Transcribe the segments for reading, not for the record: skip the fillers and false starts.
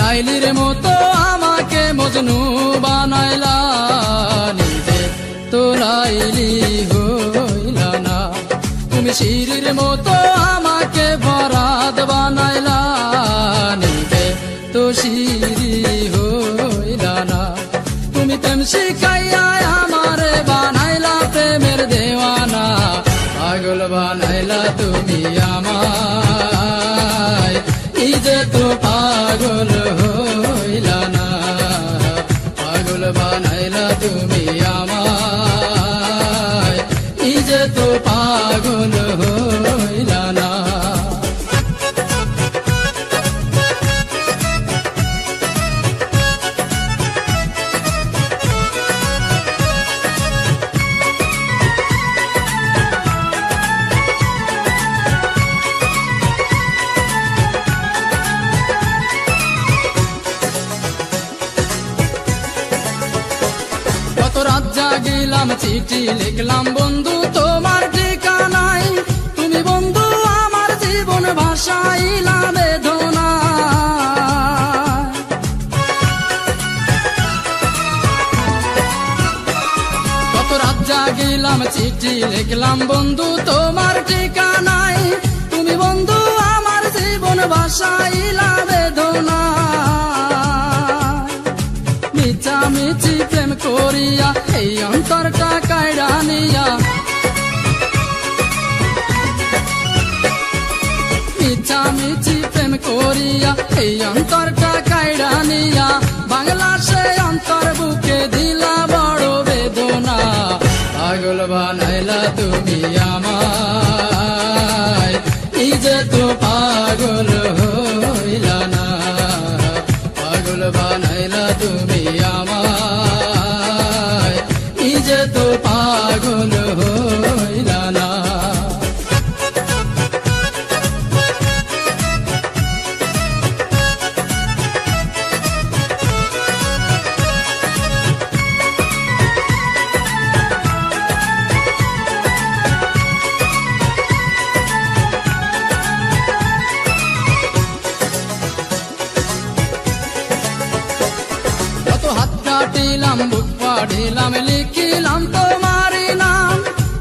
লাইলির মতো আমাকে মজনু বানাইলা, নিজে তো লাইলি হইলা না। তুমি শিরির মতো আমাকে বরাদ বানাইলা, নিজে তো শিরি হইলা না। তুমি প্রেম শিখাইয়া আমারে বানাইলা প্রেমের দেওয়ানা, পাগল বানাইলা তুমি আমায়, নিজে তো পাগল হইলা না। পাগল বানাইলা তুমি আমায়, নিজে তো পাগল হইলা না। রাত জাগিলাম চিঠি লিখলাম বন্ধু তোমার ঠিকানাই, তুমি বন্ধু আমার জীবন ভাসাইলা বেদনা। কত রাত জাগিলাম চিঠি লিখলাম বন্ধু তোমার ঠিকানাই, তুমি বন্ধু আমার জীবন ভাসাইলা বেদনা। মিছি প্রেম করিয়া এই অন্তরটা কায়রা নিয়া, মিছি প্রেম করিয়া এই অন্তরটা কায়রা নিয়া, বাংলা সে অন্তর বুকে দিলা বড় বেদনা। পাগল বানাইলা তুমি আমায়, নিজে তো পাগল হইলা না। পাগল বানাইলা তুমি আমায়, নিজে তো পাগল হইলা না। হাত কাটিলাম বুক পাড়িলাম লিখিলাম তোমারই নাম,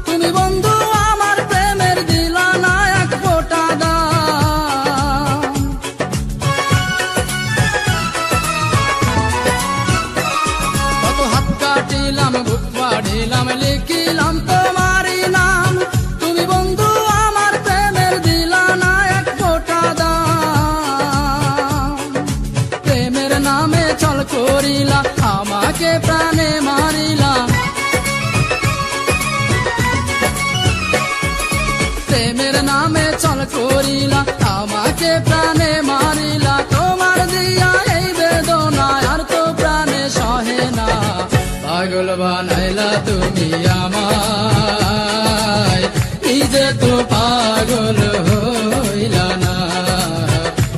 তুমি বন্ধু আমার প্রেমের দিলা না এক ফোঁটা দাম। কত হাত কাটিলাম বুক পাড়িলাম লিখিলাম তোমারই নাম, তুমি বন্ধু আমার প্রেমের দিলা না এক ফোঁটা দাম। প্রেমের নামে ছল করিলা আমাকে প্রাণে মারিলা, প্রেমের নামে ছল করিলা আমাকে প্রাণে মারিলা। তোমার দিয়া এই বেদনা আর তো প্রাণে সহে না। পাগল বানাইলা তুমি আমায়, নিজে তো পাগল হইলা না।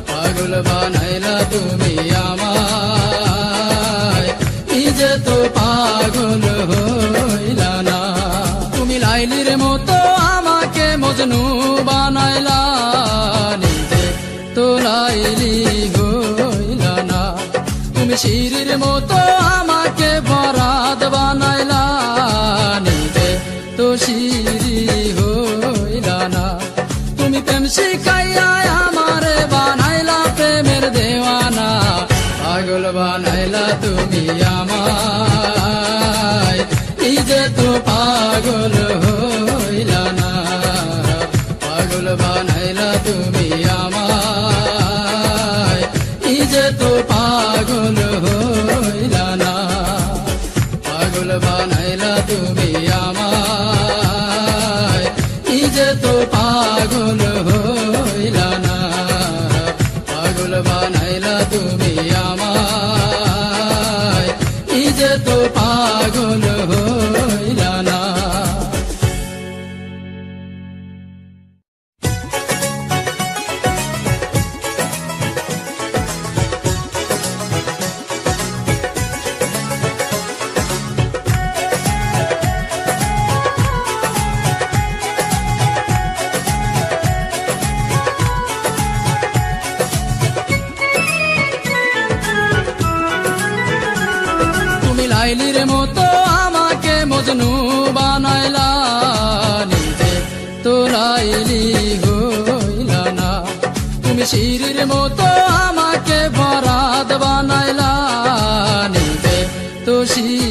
পাগল বানাইলা তুমি আমায়, নিজে তো পাগল হইলা না। তুমি লাইলির মতো আমাকে মজনু বানাইলা, নিজে তো লাইলি হইলা না। তুমি শিরির মতো আমাকে বরাদ বানাইলা, নিজে তো শিরি হইলা না। তুমি প্রেম শিখাইয়া আমারে বানাইলা প্রেমের দেওয়ানা, পাগল বানাইলা তুমি আমায়, নিজে তো পাগল হইলা না। পাগল বানাইলা তুমি আমায়, নিজে তো পাগল হইলা না। পাগল বানাইলা তুমি আমায়, নিজে তো পাগল হইলা না। পাগল বানাইলা তুমি আমায়, লাইলির মতো আমাকে মজনু বানাইলা, নিজে তো লাইলি হইলা না। তুমি শিরির মতো আমাকে বরাত বানাইলা, নিজে তো শির